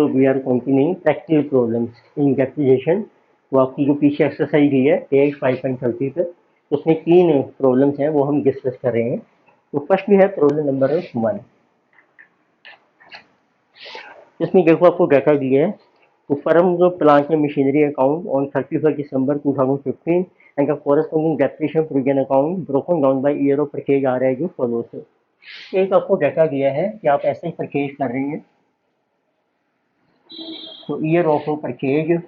We are continuing practical problems in depreciation. वो आपकी जो पीछे एक्सरसाइज दी है पेज 5.30 पे, उसमें 3 प्रॉब्लम्स हैं वो हम डिस्कस कर रहे हैं। तो फर्स्ट भी है प्रॉब्लम नंबर 1। इसमें देखो आपको डाटा दिया है। तो फर्म जो plant and machinery account on 31 December 2015 and the corresponding depreciation provision account broken down by year of purchase आ रहा है जो फॉलो से। एक आपको डाटा दिया है कि आप ऐसे ही परचेज कर रही हैं, तो ईयर ऑफ परचेज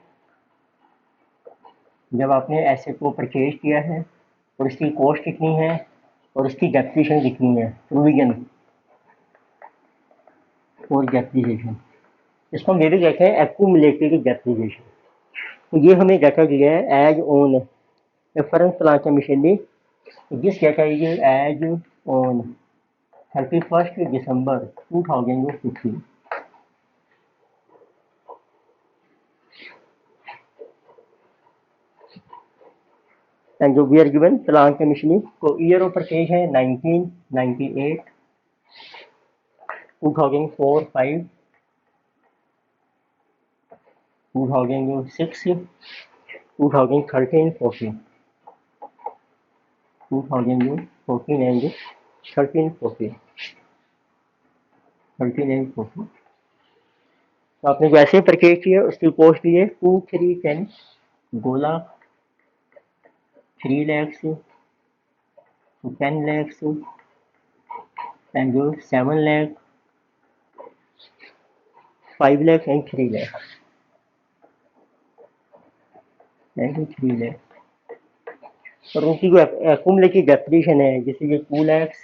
जब आपने एसेट को परचेज किया है और इसकी कॉस्ट कितनी है और इसकी डेप्रिसिएशन कितनी है, प्रोविजन और डेप्रिसिएशन। इसको हम ये भी कहते हैं एक्यूमुलेटेड डेप्रिसिएशन। तो ये हमें डाटा दिया है as on firm plant and machinery. This data is as on 31 December 2015। And जो we are given plant and machinery को ईयर ऑफ परचेज है 1998, 2004, 5, 2006, 2013, 14, 2014 एंड 13, 14, 13 एंड 14। तो आपने जो ऐसे परचेज किया उसकी कॉस्ट दी है 2310, 2 lakh, 3 lakhs, 10 lakhs and 7 lakh, 5 lakh and 3 lakh and 3 lakh। और उनकी जो एक्यूमुलेटेड डेप्रिसिएशन है जैसे ये 2 lakhs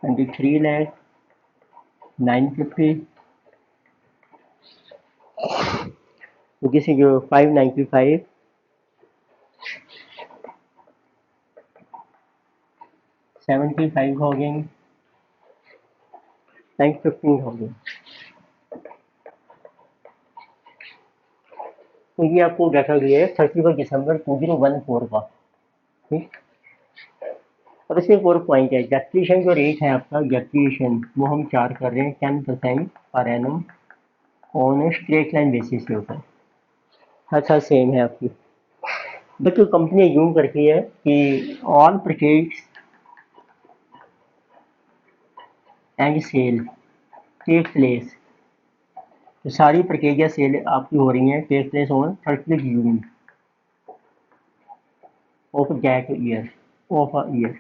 एंड 3 lakh, 950, तो किसी जो 595, 75 हो गए एंड 15 हो गए। तो ये आपको डाटा दिया है 31 December 2014 का। ठीक। अब इसमें एक और पॉइंट है, डेप्रिसिएशन जो रेट है आपका डेप्रिसिएशन वो हम चार्ज कर रहे हैं 10% per annum on straight line basis के ऊपर। हर साल सेम है आपकी। बट जो कंपनी यूम करती है कि all purchase and sale take place, तो सारी परचेज या सेल आपकी हो रही हैं take place on 30 June of that year, of a year.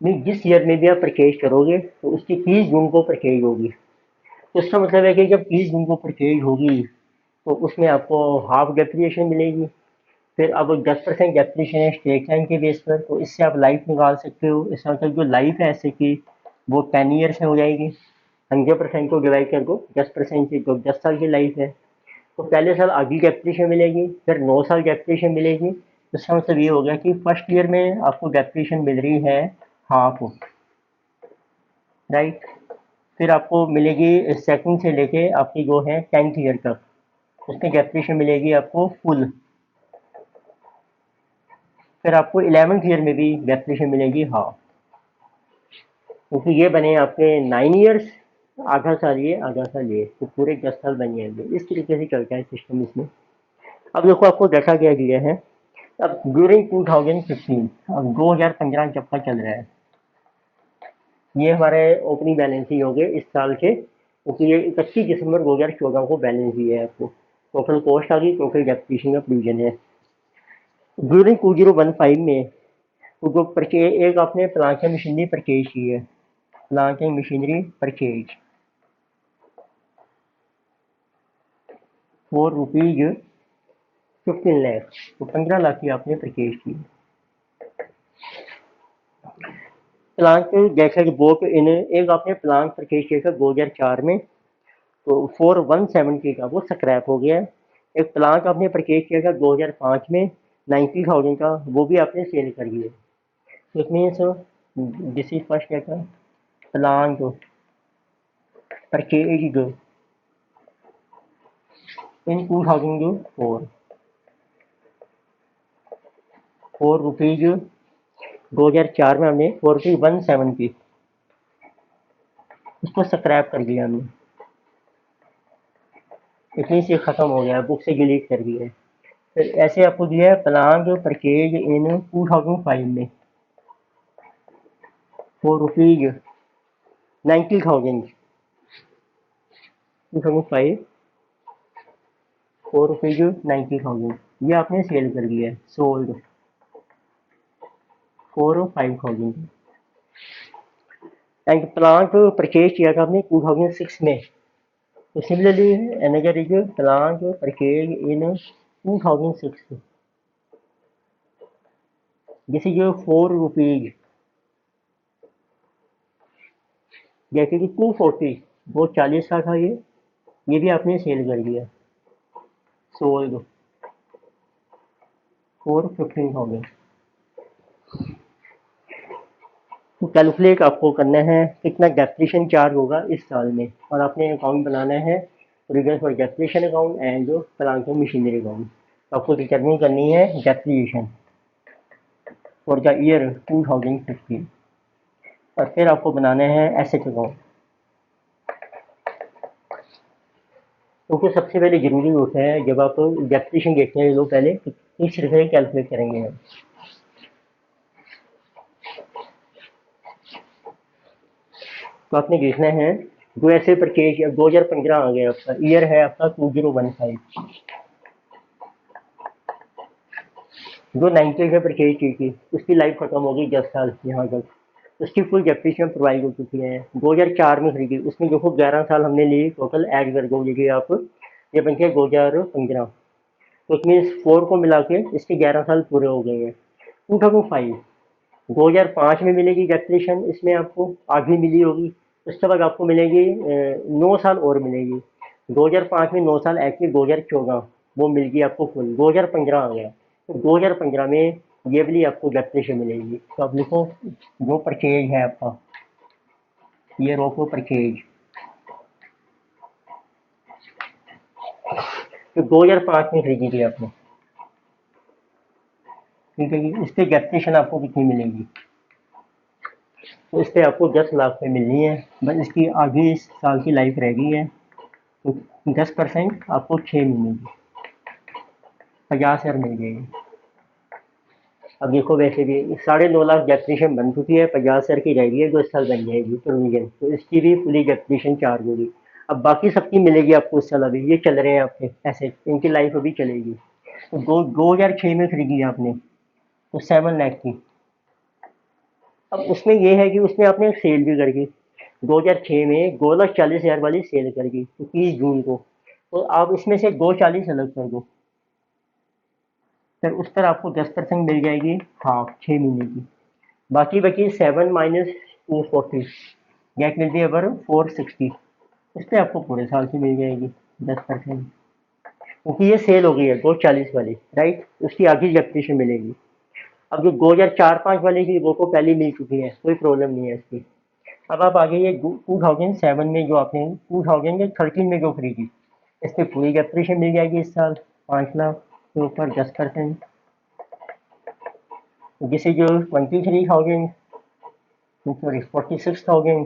नहीं, जिस ईयर में भी आप परचेज करोगे तो उसकी 30 जून को परचेज होगी। तो इसका मतलब है कि जब 30 जून को परचेज होगी तो उसमें आपको हाफ डेप्रिसिएशन मिलेगी। फिर अब 10% डेप्रिसिएशन है स्ट्रेट लाइन के बेस पर, तो इससे आप लाइफ निकाल सकते हो। इसका मतलब जो लाइफ है ऐसे की वो 10 ईयर्स में हो जाएगी। 100% को डिवाइड कर दो 10% से, तो 10 साल की लाइफ है। तो पहले साल आधी डेप्रिसिएशन मिलेगी, फिर 9 साल डेप्रिसिएशन मिलेगी। तो इसका मतलब ये हो गया कि फर्स्ट ईयर में आपको डेप्रिसिएशन मिल रही है हाफ, राइट। फिर आपको मिलेगी सेकंड से लेके आपकी जो है 10th ईयर तक, उसमें डेप्रिसिएशन मिलेगी आपको फुल। फिर आपको 11th ईयर में भी डेप्रिसिएशन मिलेगी हाफ, क्योंकि ये बने आपके 9 ईयर्स, आधा साल ये आधा साल ये, तो पूरे 10 साल बन जाएंगे। इस तरीके से चलता है सिस्टम इसमें। अब देखो आपको डाटा क्या दिया है। अब ड्यूरिंग 2015, अब 2015 जब का चल रहा है, ये हमारे ओपनिंग बैलेंस ही हो गए इस साल के, क्योंकि ये 31 दिसंबर 2014 को बैलेंस दिया है आपको। टोटल कॉस्ट आ गई, टोटल डेप्रिसिएशन का प्रोविजन है। ड्यूरिंग 2015 में तो जो परचेज, एक आपने प्लांट एंड मशीनरी परचेज की है, plant and machinery purchase ₹4 15 lakh, तो 15 लाख की आपने परचेज की। प्लांट जैसा कि बोट इन, एक आपने प्लांट परचेज किया था 2004 में, तो 4170 का वो स्क्रैप हो गया है। एक प्लांट आपने परचेज किया था 2005 में 90,000 का, वो भी आपने सेल कर दिया। तो it means this is first क्या प्लांट परचेज इन 2004 ₹4, 2004 में हमने ₹4,170 उसको स्क्रैप कर दिया हमने, इतनी से ख़त्म हो गया, बुक से डिलीट कर दिया है। फिर ऐसे आपको दिया है प्लान जो परचेज इन 2005 में फॉर रुपीज 90,000, 2005 फॉर रुपीज 90,000, ये आपने सेल कर दिया है, sold for 5,000। And plant purchase किया था आपने 2006 में। तो similarly another is plant purchase in 2006, this is 4 rupees, जैसे कि 240, वो 40 का था, ये भी आपने सेल कर दिया, सोल्ड फॉर 15,000। तो कैलकुलेट आपको करना है कितना डेप्रिसिएशन चार्ज होगा इस साल में, और आपने अकाउंट बनाना है provision for depreciation account and जो प्लांट एंड मशीनरी अकाउंट। तो आपको डिटरमिन करनी है डेप्रिसिएशन फॉर द ईयर 2015, और फिर आपको बनाना है एसेट अकाउंट। क्योंकि सबसे पहले जरूरी होता है जब आप डेप्रिसिएशन देखते हैं लोग पहले किस तरह से कैलकुलेट करेंगे हम। तो आपने देखना है जो ऐसे परचेज 2015 आ गया, आपका ईयर है आपका 2015, जो 90 में परचेज की थी उसकी लाइफ खत्म हो गई 10 साल यहाँ तक, उसकी फुल डेप्रिसिएशन प्रोवाइड हो चुकी है। 2004 में खरीदी, उसमें देखो 11 साल हमने लिए टोटल, ऐड कर दो ये आप, ये बन गया 2015, तो उसमें 4 को मिला के इसके 11 साल पूरे हो गए हैं। 2005, 2005 में मिलेगी डेप्रिसिएशन, इसमें आपको आधी मिली होगी, उसके बाद आपको मिलेगी 9 साल और मिलेगी। 2005 में 9 साल एक्चुअली 2014 वो मिल गई आपको फुल, 2015 आ गया, तो 2015 में ये वाली आपको डेप्रिसिएशन मिलेगी। तो आप लिखो जो परचेज है आपका, ये रोको परचेज, तो 2005 में खरीदी थी आपने, ठीक है जी। इस पर डेप्रिसिएशन आपको कितनी मिलेगी, तो इस पर आपको 10 लाख पे मिलनी है, बस इसकी आगे इस साल की लाइफ रह गई है, तो 10% आपको 6 मिलेगी, 50,000 मिल जाएगी। अब देखो वैसे भी 9.5 लाख डेप्रिसिएशन बन चुकी है, 50,000 की रह गई है जो इस साल बन जाएगी प्रोविजन, तो इसकी भी फुली डेप्रिसिएशन चार्ज होगी। अब बाकी सबकी मिलेगी आपको इस साल, अभी ये चल रहे हैं आपके ऐसे, इनकी लाइफ अभी चलेगी। तो 2006 में खरीदी है आपने, तो 7 लाख की। अब उसमें ये है कि उसमें आपने सेल भी कर दी 2006 में 2,40,000 वाली सेल कर दी, तो 30 जून को, तो आप इसमें से 240 अलग कर दो, फिर उस पर आपको 10% मिल जाएगी, हाफ 6 महीने की। बाकी बची 7 माइनस 240, गेट मिलती है पर 460, उस पर आपको पूरे साल की मिल जाएगी 10%, क्योंकि ये सेल हो गई है 240 वाली, राइट, उसकी आगे डेप्रिसिएशन मिलेगी। अब जो 2004-5 वाली थी वो तो पहले मिल चुकी है, कोई प्रॉब्लम नहीं है इसकी। अब आप आगे ये 2007 में जो आपने 2013 में जो खरीदी, इस पर पूरी डेप्रिसिएशन मिल जाएगी इस साल, 5 लाख के ऊपर 10%, जिसे जो 23,000, सॉरी 46,000,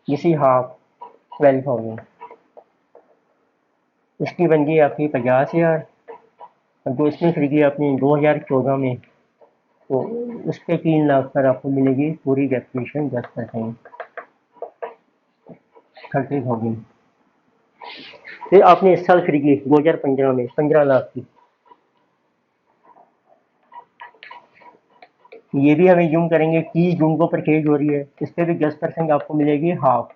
इसी हाफ 12,000, इसकी बन गई आपकी 50,000। जो इसमें खरीदी आपने 2014 में, तो उस पर 3 लाख पर आपको मिलेगी पूरी डेप्रिसिएशन 10%, 30,000। फिर आपने इस साल खरीदी 2015 में 15 लाख की, ये भी हमें यूम करेंगे 30 जून को परचेज हो रही है, इस पर भी 10% आपको मिलेगी हाफ,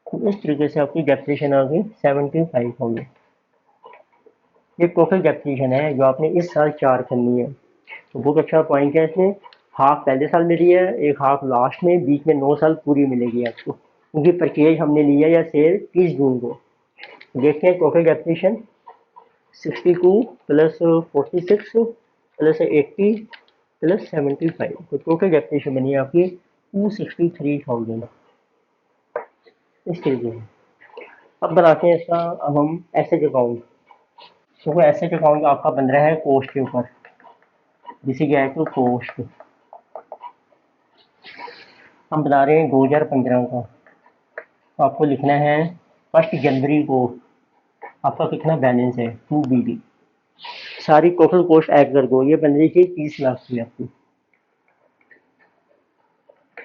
तो इस तरीके से आपकी डेप्रिसिएशन आ गई 75,000। ये टोटल डेप्रिसिएशन है जो आपने इस साल चार्ज करनी है। तो बहुत अच्छा पॉइंट है इसमें, हाफ पहले साल मिली है, एक हाफ लास्ट में, बीच में 9 साल पूरी मिलेगी आपको, क्योंकि परचेज हमने लिया या सेल 30 जून को। देखते हैं total depreciation 62 plus 46 plus 80 plus 75, तो टोटल डेप्रिसिएशन बनी है आपकी 263,000, इस तरीके से। अब बनाते हैं इसका, अब हम एसेट अकाउंट, तो एसेट अकाउंट आपका बन रहा है कॉस्ट के ऊपर, जिसे क्या है तो कॉस्ट हम बना रहे हैं 2015 का, आपको लिखना है 1 जनवरी को आपका कितना बैलेंस है 2 BD। सारी टोटल कॉस्ट ऐड कर दो, ये बन रही थी 30 लाख की आपकी।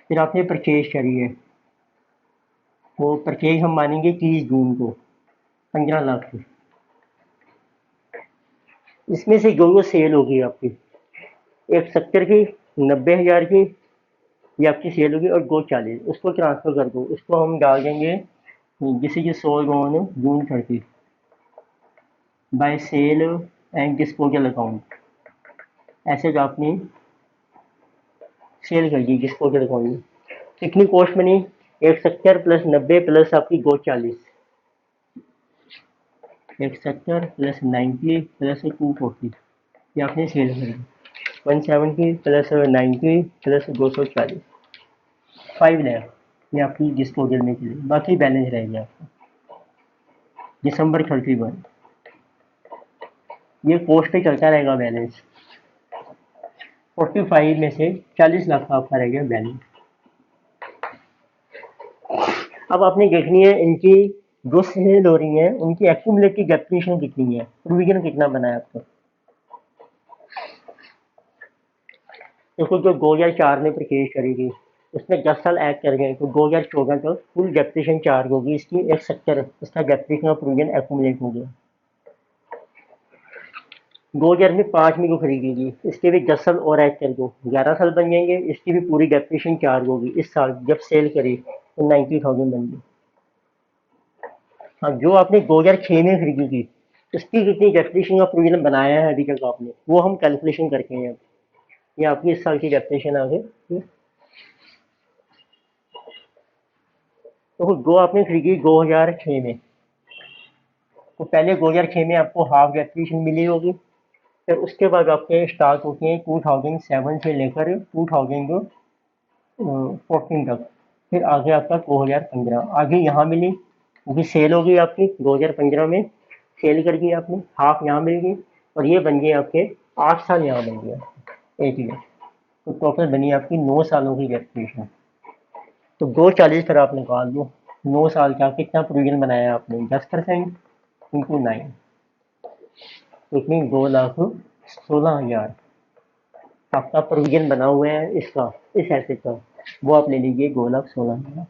फिर आपने परचेज करी है, वो परचेज हम मानेंगे 30 जून को 15 लाख की। इसमें से जो सेल होगी आपकी, एक 70 की, 90,000 की, ये आपकी सेल होगी, और 240 उसको ट्रांसफर कर दो। उसको हम डाल देंगे जिसे ये sold on June 30 by sale and disposal account. ऐसे जो आपने सेल कर दी डिस्पोजल अकाउंट में, कितनी कॉस्ट बनी, 170 प्लस 90 प्लस आपकी 240, 170 प्लस 90 प्लस 240, ये आपने सेल कर दी। 170 प्लस 90 प्लस 240, 5 लाख, ये आपकी डिस्पोजल में चली। बाकी बैलेंस रहेगा आपका December 31, ये कॉस्ट पे चलता रहेगा बैलेंस। 45 में से 40 लाख का आपका रहेगा बैलेंस। अब आपने देखनी है इनकी जो सेल हो रही है उनकी एक्यूमुलेटेड डेप्रिसिएशन कितनी है, प्रोविजन कितना बना है आपको। देखो जो 2004 में परचेज करेगी उसमें 10 साल ऐड कर गए तो 2014 तक फुल डेप्रिसिएशन चार्ज होगी इसकी 170, इसका डेप्रिसिएशन का प्रोविजन एक्यूमुलेट हो गया। 2005 में जो खरीदेगी इसके भी 10 साल और ऐड कर दो, 11 साल बन जाएंगे, इसकी भी पूरी डेप्रिसिएशन चार्ज होगी इस साल जब सेल करी तो 90,000 बन गई। हाँ, जो आपने 2006 में खरीदी थी उसकी कितनी डेप्रिसिएशन का प्रोविजन बनाया है अभी तक आपने, वो हम कैलकुलेशन करके हैं। ये आपकी इस साल की डेप्रिसिएशन आ गई। तो जो आपने खरीदी 2006 में, तो पहले 2006 में आपको हाफ डेप्रिसिएशन मिली होगी, फिर उसके बाद आपके स्टार्ट होते हैं 2007 से लेकर 2014 तक, फिर आगे आपका 2015 आगे यहाँ मिली, क्योंकि सेल हो गई आपकी 2015 में, सेल कर दी आपने, हाफ यहाँ मिल गई, और ये बन गए आपके 8 साल यहाँ बन गया 8 ईयर। तो टोटल बनी आपकी 9 सालों की डेप्रिसिएशन। तो 240 फिर आप निकाल दो, 9 साल का कितना प्रोविजन बनाया आपने, 10% इंटू 9, इतनी 2,16,000 आपका प्रोविजन बना हुआ है इसका, इस एसेट का, वो आप ले लीजिए 2,16,000।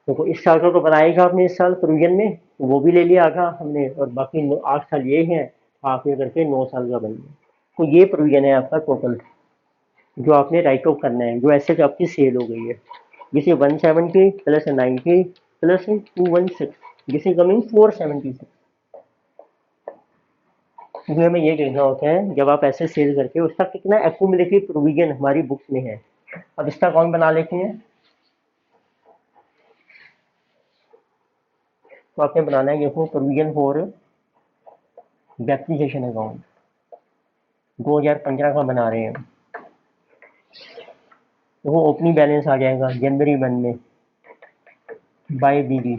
देखो इस साल का तो बनाएगा आपने इस साल प्रोविजन में, तो वो भी ले लिया आधा हमने, और बाकी 8 साल ये हैं, हाफ ये करके 9 साल का बन गया। तो ये प्रोविजन है आपका टोटल जो आपने राइट ऑफ करना है, जो एसेट आपकी सेल हो गई है, जिसे 170 प्लस 90 प्लस 216, जिसे कमिंग 476। इसमें हमें ये देखना होता है जब आप ऐसे सेल करके उसका कितना एक्यूमुलेटिव प्रोविजन हमारी बुक्स में है। अब इसका अकाउंट बना लेते हैं। तो आपने बनाना है देखो प्रोविजन फॉर डेप्रिसिएशन अकाउंट, 2015 का बना रहे हैं। तो वो ओपनिंग बैलेंस आ जाएगा जनवरी 1 में बाय BD।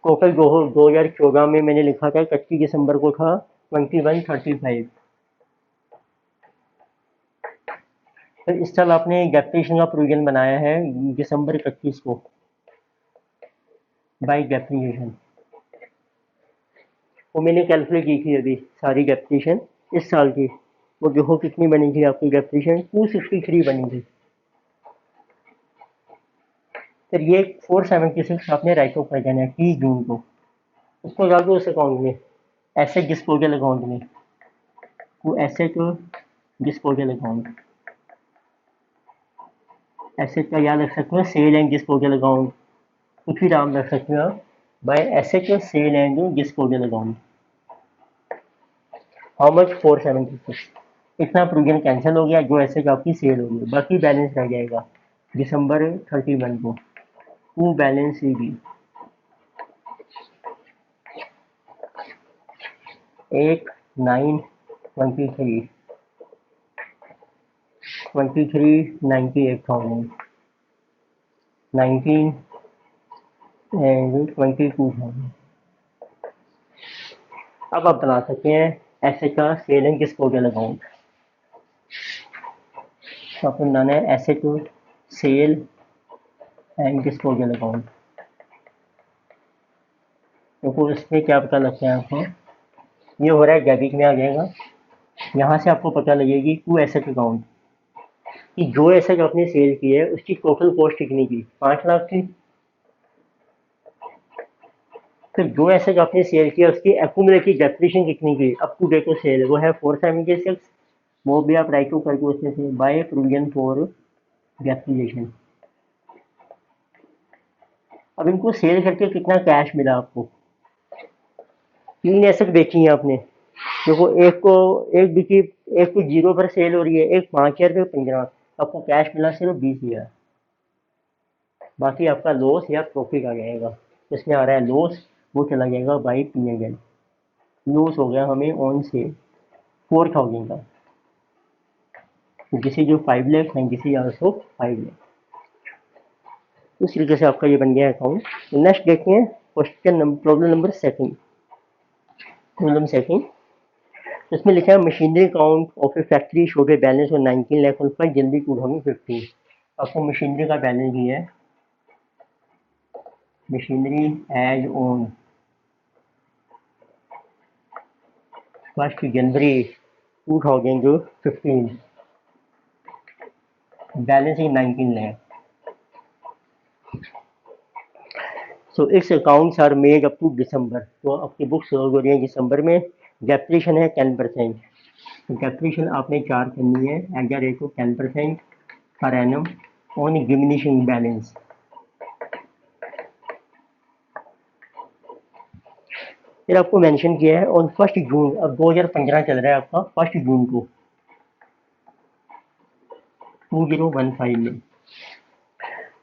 टोटल 2014 में मैंने लिखा था 31 दिसंबर को था 2135। फिर इस साल आपने डेप्रिसिएशन का प्रोविजन बनाया है December 31 को बाय डेप्रिसिएशन। वो मैंने कैलकुलेट की थी अभी सारी डेप्रिसिएशन इस साल की, वो देखो कितनी बनी थी आपकी डेप्रिसिएशन, 263 बनी थी। फिर ये 476 आपने राइट ऑफ कर देना है 30 जून को, उसको डाल दो उस अकाउंट में, एसेट डिस्पोजल अकाउंट में। वो एसेट डिस्पोजल अकाउंट, एसेट का याद रख सकते हो सेल एंड डिस्पोजल अकाउंट, कुछ भी नाम रख सकते हो आप, by asset sale and disposal account. How much 476, इतना प्रोविजन कैंसिल हो गया, जो एसेट आपकी सेल हो गई, बाकी बैलेंस रह जाएगा December 31 को, टू बैलेंस भी 8,923 98,000 19 एंड 22,000। अब आप बना सकते हैं एसेट का सेल एंड डिस्पोजल अकाउंट। तो आपको बनाना है asset sale and disposal account. तो इसमें क्या पता लगता है आपको, ये हो रहा है डेबिट में आ जाएगा। यहाँ से आपको पता लगेगी टू एसेट अकाउंट कि जो एसेट आपने सेल की है उसकी टोटल कॉस्ट कितनी की, 5 लाख की। फिर जो एसेट आपने सेल किया उसकी एक्यूमुलेटेड डेप्रिसिएशन कितनी की up to date of sale, वो है 476। वो भी आप राइट टू करके उसमें से बाय प्रोविजन फॉर डेप्रिसिएशन। अब इनको सेल करके कितना कैश मिला आपको, 3 एसेट बेची हैं आपने। देखो एक को एक बिकी, एक को 0 पर सेल हो रही है, एक 5,000 पे 15, आपको कैश मिला सिर्फ 20,000। बाकी आपका लॉस या प्रॉफिट आ जाएगा। इसमें आ रहा है लॉस, वो चला जाएगा बाई P&L। लॉस हो गया हमें ऑन सेल 4,000 का, जिसे जो 5 लाख एंड जिसे आल्सो 5 लाख। इस तरीके से आपका ये बन गया अकाउंट। नेक्स्ट देखते हैं question number, problem number second. Problem second, इसमें लिखा है machinery account of a factory showed a balance on 19 lakh on 1 January 2015। आपको मशीनरी का बैलेंस दिया है, machinery as on 1 January 2015, balance is 19 lakh. So it's accounts are made up to December. तो आपकी books हो रही है दिसंबर में। डेप्रिसिएशन है 10%। डेप्रिसिएशन आपने चार्ज करनी है eight the rate of 10% per annum on diminishing balance. फिर आपको मेंशन किया है ऑन 1 जून, अब 2015 चल रहा है आपका, 1 जून को 2015 में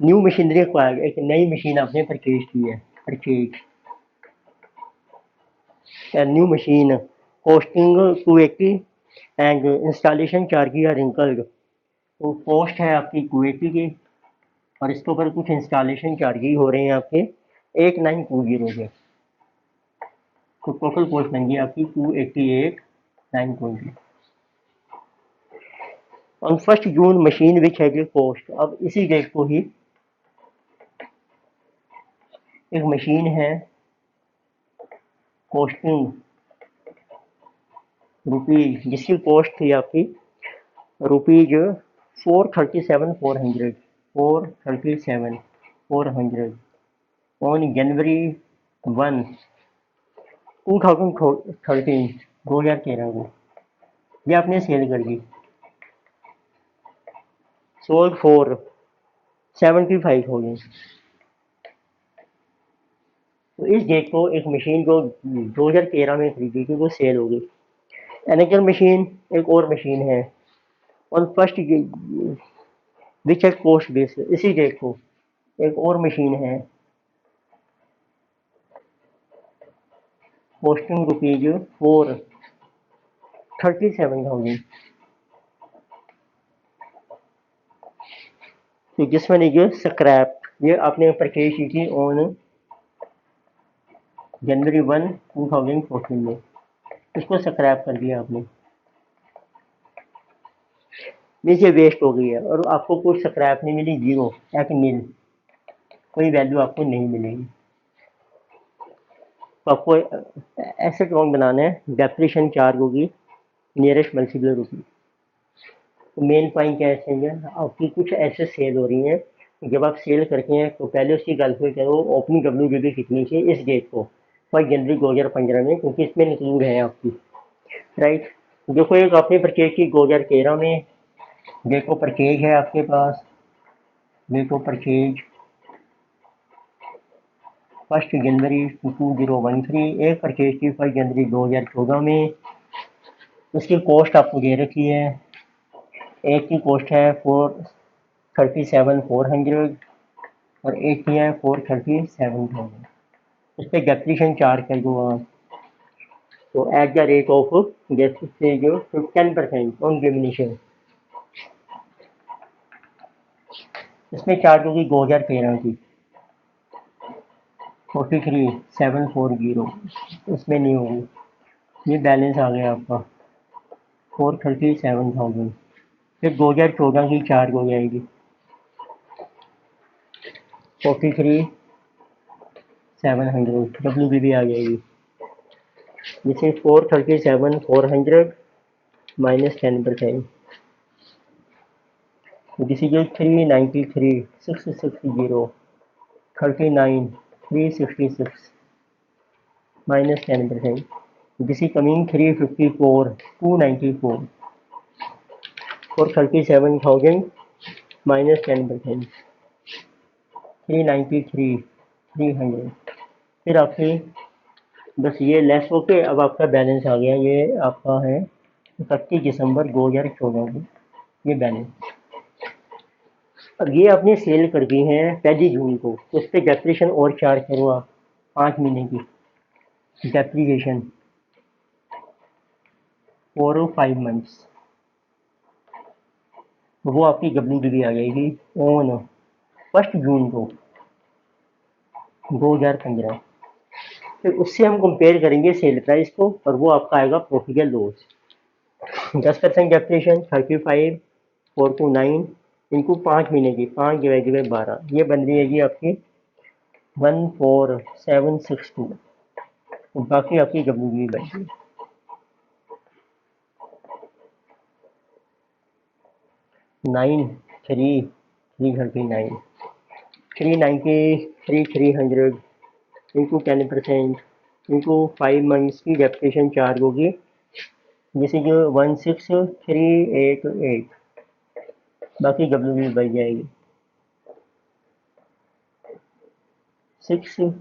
न्यू मशीनरी एक्वायर्ड, एक नई मशीन आपने परचेज की है। Purchase new machine costing 280 and installation charges are incurred. तो कॉस्ट है आपकी 280 की और इसके ऊपर कुछ इंस्टॉलेशन चार्जेस हो रहे हैं आपके 8920 के। तो टोटल कॉस्ट बन गई आपकी 288,920 on 1 June machine which has a cost. अब इसी डेट को ही एक मशीन है कॉस्टिंग रुपीज, जिसकी कॉस्ट थी आपकी रुपीज 437,400, 437,400 ऑन जनवरी 1 2013, 2013 को ये आपने सेल कर दी, सोल्ड फॉर 75,000। तो इस डेट को एक मशीन को 2013 में खरीदी थी, वो सेल हो गई। एनएचएल मशीन एक और मशीन है on 1 which at cost base, इसी डेट को एक और मशीन है कॉस्टिंग रुपीज 437,000। तो जिस वन इज स्क्रैप, ये आपने परचेज की थी ऑन जनवरी 1 2014 में, इसको स्क्रैप कर दिया आपने, नीचे वेस्ट हो गई है और आपको कोई स्क्रैप नहीं मिली, जीरो एक नील, कोई वैल्यू आपको नहीं मिलेगी। तो आपको एसेट अकाउंट बनाना है, डेप्रिसिएशन चार्ज होगी नियरेस्ट मल्टीपल रुपी। तो मेन पॉइंट क्या है, आपकी कुछ ऐसे सेल हो रही हैं, जब आप सेल करते हैं तो पहले उसकी कैलकुलेट करो ओपनिंग WDP कितनी थी इस डेट को, 1 जनवरी 2015 में, क्योंकि इसमें इंक्लूड है आपकी, राइट। देखो एक आपने परचेज की 2013 में, डेट ऑफ परचेज है आपके पास, डेट ऑफ परचेज 1 जनवरी 2013, एक परचेज की 1 जनवरी 2014 में। उसकी कॉस्ट आपको दे रखी है, एक की कॉस्ट है 437,400 और एक की है 437,000। उस पर डेप्रिसिएशन चार्ज कर दो आप, तो एट द रेट ऑफ जैसे जो 10% ऑन डिमिनिशन, इसमें चार्ज होगी 2013 की 43,740, इसमें नहीं होगी। ये बैलेंस आ गया आपका 437,000। फिर 2014 की चार्ज हो जाएगी, 43,700 WBB आ जाएगी। This is 437,400 minus 10%। This is 393,660 39,366 minus 10%. This is coming 354, 294 for 37,000 minus 10%. 393, 300। फिर आपके बस ये लेस होके अब आपका बैलेंस आ गया। ये आपका है 31 दिसंबर 2014 की ये बैलेंस। अब ये आपने सेल कर दी है 1 जून को, तो उस पर डेप्रीशिएशन और चार्ज करो आप 5 महीने की डेप्रीशिएशन फॉर 5 मंथ्स, वो आपकी WBB आ जाएगी ऑन 1 जून को 2015। फिर उससे हम कंपेयर करेंगे सेल प्राइस को और वो आपका आएगा प्रॉफिट या लॉस। 10% डेप्रिसिएशन 35 429 इनको 5 महीने की 5 डिवाइड बाई 12 ये बन रही है आपकी 14762। बाकी आपकी WBB बन गई 93,339 393,300 इंटू 10% इंटू 5 मंथ्स की डेप्रिसिएशन चार्ज होगी जिसे जो 16,388। बाकी WBB बन जाएगी 6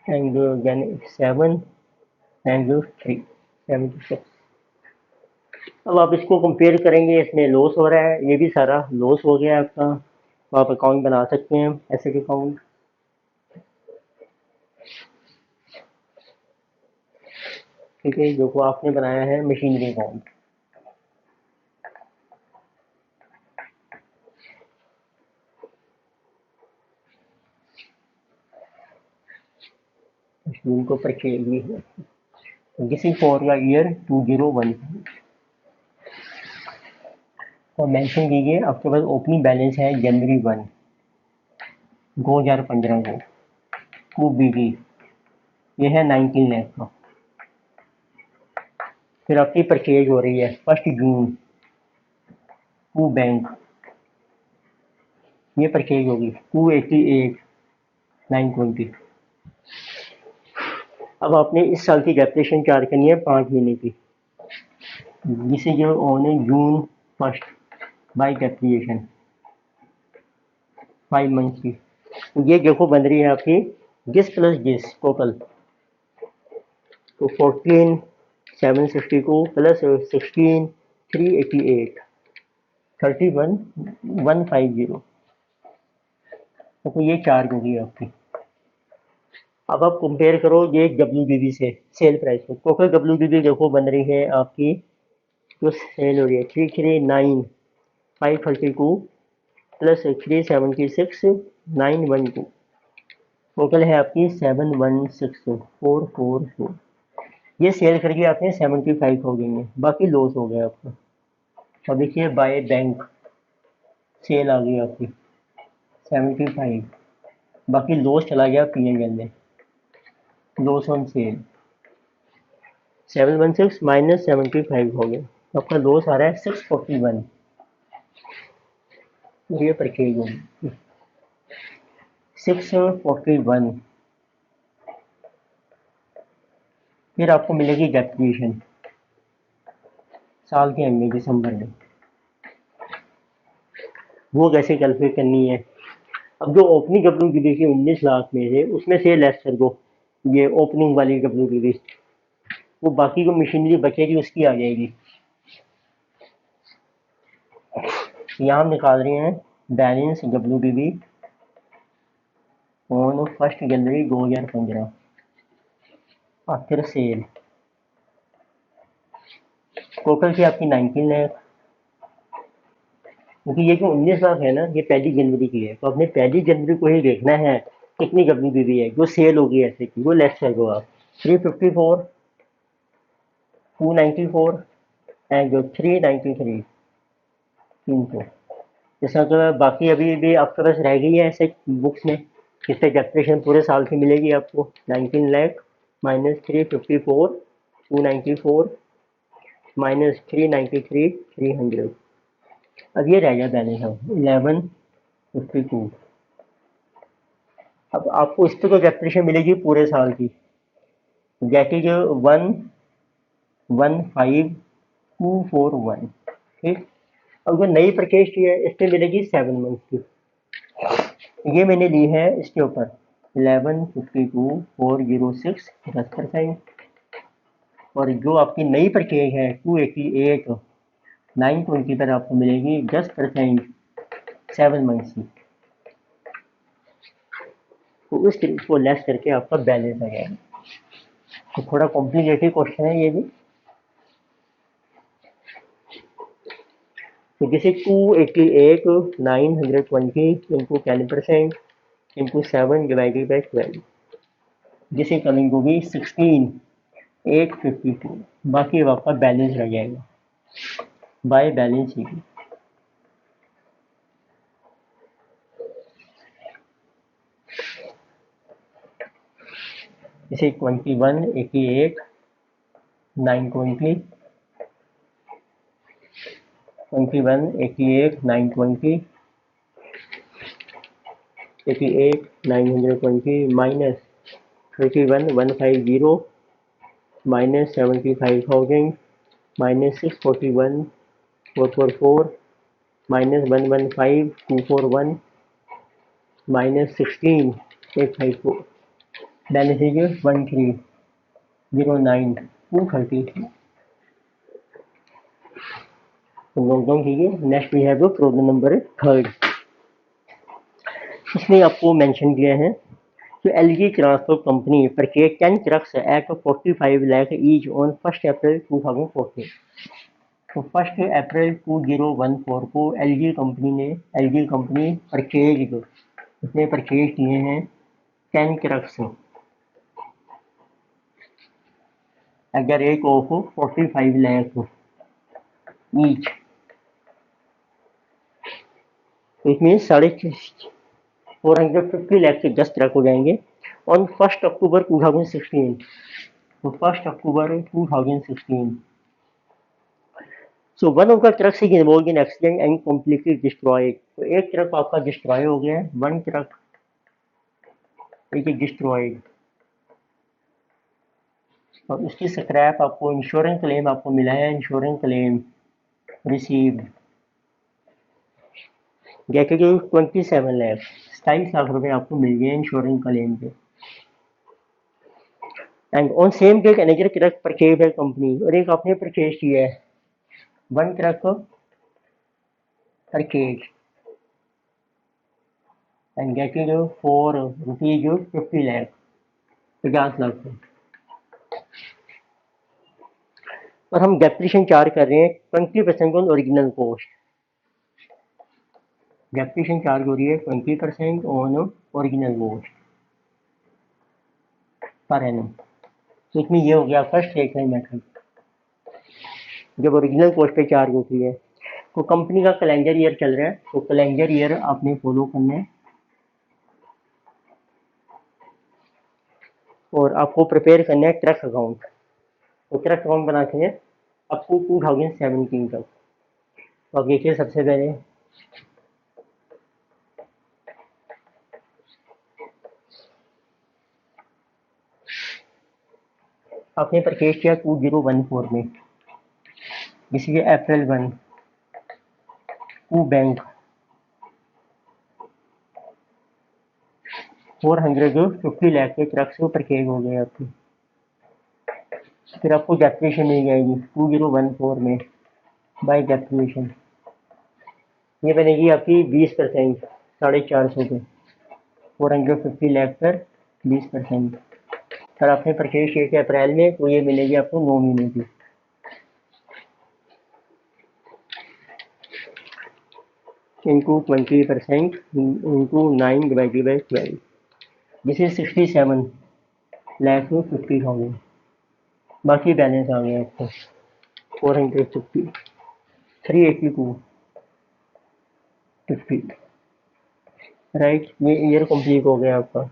एंड 7 एंड 3 76। अब आप इसको कंपेयर करेंगे, इसमें लॉस हो रहा है, ये भी सारा लॉस हो गया आपका। तो आप अकाउंट बना सकते हैं एसेट अकाउंट। ठीक है, जो को आपने बनाया है मशीनरी अकाउंट। मशीन को परचेज भी है। This is for the year 2015। तो मेंशन कीजिए आपके पास ओपनिंग बैलेंस है जनवरी 1 2015 को 2BB, ये है 19 लाख का। फिर आपकी परचेज हो रही है 1 जून 2 बैंक, ये परचेज होगी 288,920। अब आपने इस साल की डेप्रिसिएशन चार्ज करनी है 5 महीने की, जिसे जो ऑन है जून 1 बाई डेप्रिसिएशन 5 मंथ की। तो ये देखो बन रही है आपकी जिस प्लस जिस टोटल, तो 14,762 प्लस 16,388 31,150। तो ये चार्ज होगी आपकी। अब आप कंपेयर करो ये WBB से सेल प्राइस को। टोटल WBB देखो बन रही है आपकी, जो सेल हो रही है 339,532 प्लस 376,912 टोटल है आपकी 716,444। ये सेल करके आपने 75 हो गई है, बाकी लॉस हो गया आपका। अब देखिए बाय बैंक सेल आ गई आपकी 75, बाकी लॉस चला गया PNL में, लॉस ऑन सेल 716 माइनस 75 हो गया, आपका लॉस आ रहा है 641। ये परचेज होगी 641। फिर आपको मिलेगी डेप्रिसिएशन साल के एंड में दिसंबर में, वो कैसे कैलकुलेट करनी है। अब जो ओपनिंग WBB की 19 लाख में से उसमें से लेस कर दो ये ओपनिंग वाली WBB, वो बाकी जो मशीनरी बचेगी उसकी आ जाएगी। यहाँ हम निकाल रहे हैं balance WBB on 1 January 2015 after sale. Total थी आपकी 19 लाख, क्योंकि ये जो 19 लाख है ना ये 1 जनवरी की है, तो आपने 1 जनवरी को ही देखना है कितनी WBB है जो सेल होगी ऐसे की, वो लेस कर दो आप 354, 294 एंड जो 393 300। जैसा कि बाकी अभी भी आपके पास रह गई है ऐसे बुक्स में, इस पे कैपिटेशन पूरे साल की मिलेगी आपको 19 लाख माइनस 354 294 माइनस 393 300। अब ये रह गया बैलेंस हम 1152। अब आपको इस पे तो कैपिटेशन मिलेगी पूरे साल की, दैट इज 115241। ठीक। अब जो नई परचेज की है इस पे मिलेगी 7 मंथ की, ये मैंने ली है इसके ऊपर 1152,406 10%। और जो आपकी नई परचेज है 288 920 पर आपको मिलेगी 10% 7 मंथ्स की। तो उस को लेस करके आपका बैलेंस आ जाएगा। तो थोड़ा कॉम्प्लिकेटेड क्वेश्चन है ये भी। तो जैसे 288 920 इंटू 10% इंटू 7 डिवाइडेड बाई 12, जिसे कमिंग होगी 16,852। बाकी अब आपका बैलेंस रह जाएगा बाय बैलेंस शीट। जैसे 2188 920 2188 920 88 920 minus 31150 minus 75,000 minus 641 444 minus 115241 minus 16,854। Balance is 1309,233। तो नोट डाउन कीजिए। Next we have problem number 3। इसमें आपको मेंशन किया है कि LG transport company purchase 10 trucks at 45 lakh each on 1 April 2014। तो 1 अप्रैल 2014 को एलजी कंपनी परचेज उसने परचेज किए हैं 10 trucks at the rate of 45 lakh each. तो इट मीन 450 लाख से 10 ट्रक हो जाएंगे ऑन 1 अक्टूबर 2016। तो 1 अक्टूबर 2016। So one of the trucks is involve in accident and completely destroyed. तो एक ट्रक आपका डिस्ट्रॉय हो गया है, वन ट्रक इज डिस्ट्रॉयड। और उसकी स्क्रैप आपको इंश्योरेंस क्लेम आपको मिला है, इंश्योरेंस क्लेम रिसीव्ड जैसे कि 27 लाख 27 लाख रुपए आपको मिल गए इंश्योरेंस क्लेम पे। And on same date another truck purchase by company, और एक आपने परचेज किया है one truck purchase and getting for rupees 50 lakh 50 lakh. और हम डेप्रिसिएशन चार्ज कर रहे हैं 20% on original cost. Depreciation charge हो रही है 20% on original cost per annum. तो इसमें ये हो गया फर्स्ट स्टेटमेंट मेथड जब ओरिजिनल कॉस्ट पे चार्ज होती है। तो कंपनी का कैलेंडर ईयर चल रहा है, तो कैलेंडर ईयर आपने फॉलो करना है और आपको प्रिपेयर करना है ट्रक अकाउंट। तो ट्रक अकाउंट बनाते हैं अप टू 2017 तक। तो अब देखिए सबसे पहले आपने परचेज किया 2014 में, जिसके अप्रैल 1 टू बैंक 450 लाख के ट्रक से परचेज हो गए आपके। फिर आपको डेप्रिसिएशन मिल जाएगी 2014 में बाय डेप्रिसिएशन, ये बनेगी आपकी 20% 450 पे 450 लाख पर 20%। सर आपने परचेज किया थे अप्रैल में, तो ये मिलेगी आपको 9 महीने की। Into 20% into 9 divided by 12, this is 67,50,000। बाकी बैलेंस आ गया आपको 450 382 50 राइट, ये ईयर कंप्लीट हो गया आपका,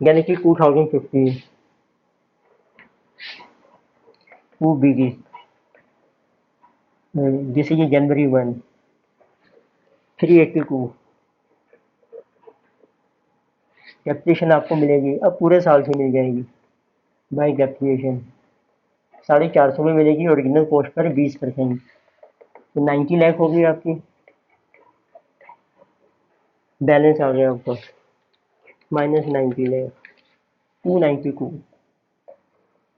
यानी कि 2015। टू बीगी, जैसे कि जनवरी 1, 382 एप्लीकेशन आपको मिलेगी, अब पूरे साल से मिल जाएगी बाई एप्लीकेशन। 450 में मिलेगी ओरिजिनल कॉस्ट पर 20%, तो 90 लाख होगी आपकी। बैलेंस आ गया आपका -90 लाख, 292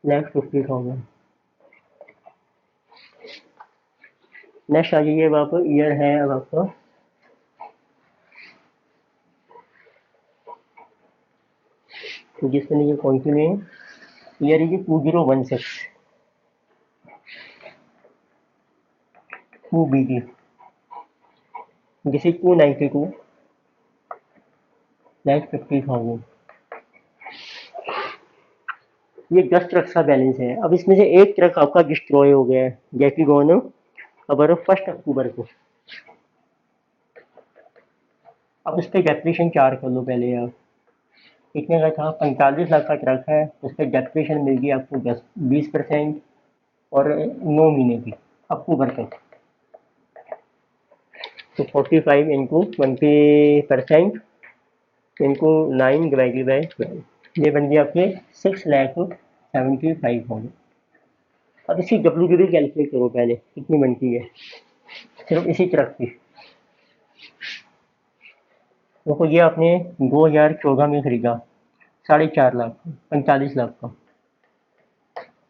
लाख 50,000। नेक्स्ट आ जाइए, अब आपको ईयर है अब आपका, तो जिसमें ये कौन सी में ईयर है, 2016। टू बी की, जैसे 292 लाख 50,000। ये 10 ट्रक का बैलेंस है। अब इसमें से एक ट्रक आपका डिस्ट्रॉय हो गया है, जैकी गोनो अब 1 अक्टूबर को। अब उस पर डेप्रीशन 4 कर लो पहले आप। कितने का था? 45 लाख का ट्रक है, उस पर डेप्रीशन मिल गई आपको 20% और 9 महीने की, अक्टूबर तक। तो 45 इंटू 20% इंटू 9 डिवाइडेड बाई 12, ये बन गया आपके 6,75,000। अब इसकी डब्ल्यू की भी कैलकुलेट करो पहले, कितनी बनती है सिर्फ इसी ट्रक की। देखो ये आपने 2014 में खरीदा 4.5 लाख, 45 लाख का,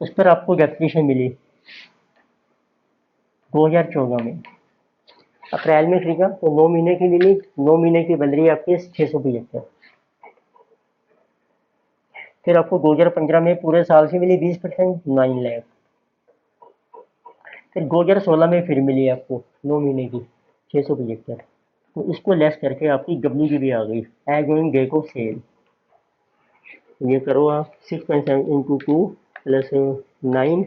उस पर आपको डेप्रीशन मिली 2014 में। अप्रैल में खरीदा तो 9 महीने की मिली, 9 महीने की बन रही है आपके 675। फिर आपको 2015 में पूरे साल से मिली 20%, 9 लाख। फिर 2016 में फिर मिली आपको 9 महीने की 675, तो इसको लेस करके आपकी डब्ल्यू की भी आ गई age on date of sale. ये करो आप 6.7 इंटू 2 प्लस 9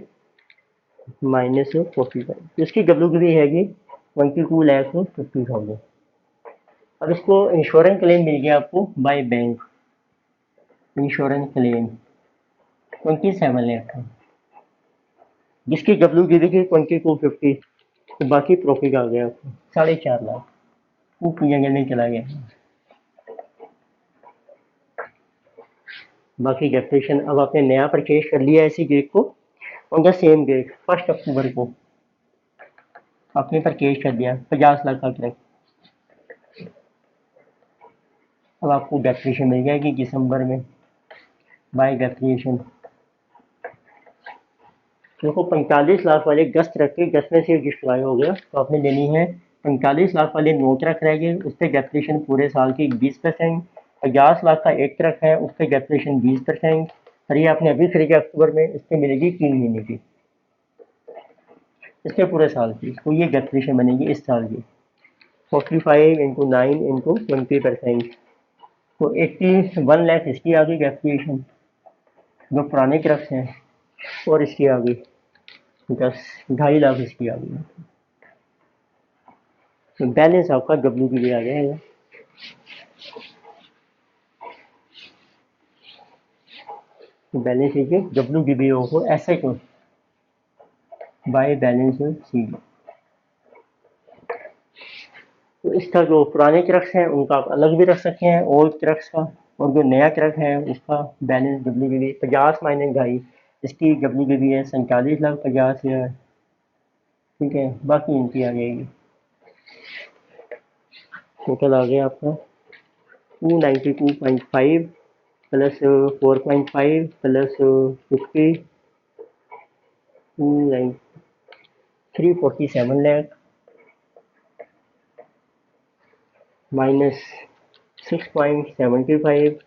माइनस 45, इसकी डब्ल्यू की भी हैगी 22,50,000। अब इसको इंश्योरेंस क्लेम मिल गया आपको by bank, insurance claim 27 lakh का, जिसकी डब्ल्यू की थी 2250, तो बाकी प्रॉफिट आ गया आपको 4.5 लाख, वो पूजा करने चला गया। बाकी डेप्रेशन, अब आपने नया परचेज कर लिया इसी डेट को, ऑन द सेम डेट 1 अक्टूबर को आपने परचेज कर दिया 50 लाख का ट्रक। अब आपको डेप्रेशन मिल जाएगी दिसंबर में बाय डेप्रेशन। देखो 45 लाख वाले 10 ट्रक के 10 में से डिस्ट्रॉय हो गया, तो आपने लेनी है 45 लाख वाले 9 ट्रक रह गए, उस पर डेप्रेशन पूरे साल की 20%। 50 लाख का एक ट्रक है, उस पर डेप्रेशन 20%, और ये आपने अभी खरीदा अक्टूबर में, इस पर मिलेगी 3 महीने की, इस पर पूरे साल की, तो ये डेप्रेशन बनेगी इस साल की 45 इंटू 9 इंटू 20%, तो 81 लाख इसकी आ गई डेप्रेशन जो पुराने ट्रक्स हैं, और इसकी आ गई 10, 2.5 लाख इसकी आ गई। तो बैलेंस आपका डब्ल्यू के लिए आ जाएगा। तो बैलेंस लीजिए डब्ल्यू डी बी ओ को एसेट बाय बैलेंस सी। तो इसका जो पुराने ट्रक्स हैं उनका आप अलग भी रख सकते हैं ओल्ड ट्रक्स का, और जो नया ट्रक है उसका balance W D B 50 minus 2.5, इसकी डब्ल्यू डी बी है 47,50,000। ठीक है, बाकी इनकी आ जाएगी। टोटल आ गया आपका 292.5 plus 4.5 plus 50, 347 lakh minus 6.75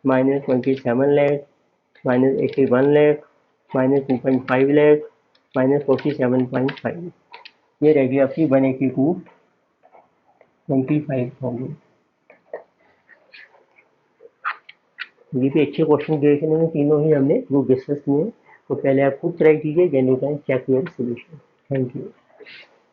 minus 27 lakh minus 81 lakh minus 2.5 lakh minus 47.5, ये रहेगी आपकी 182.25,000। ये भी अच्छे क्वेश्चन दिए थे मैंने, तीनों ही हमने ग्रुप डिस्कस किए, तो पहले आप खुद ट्राई कीजिए, then you can check your solution. Thank you.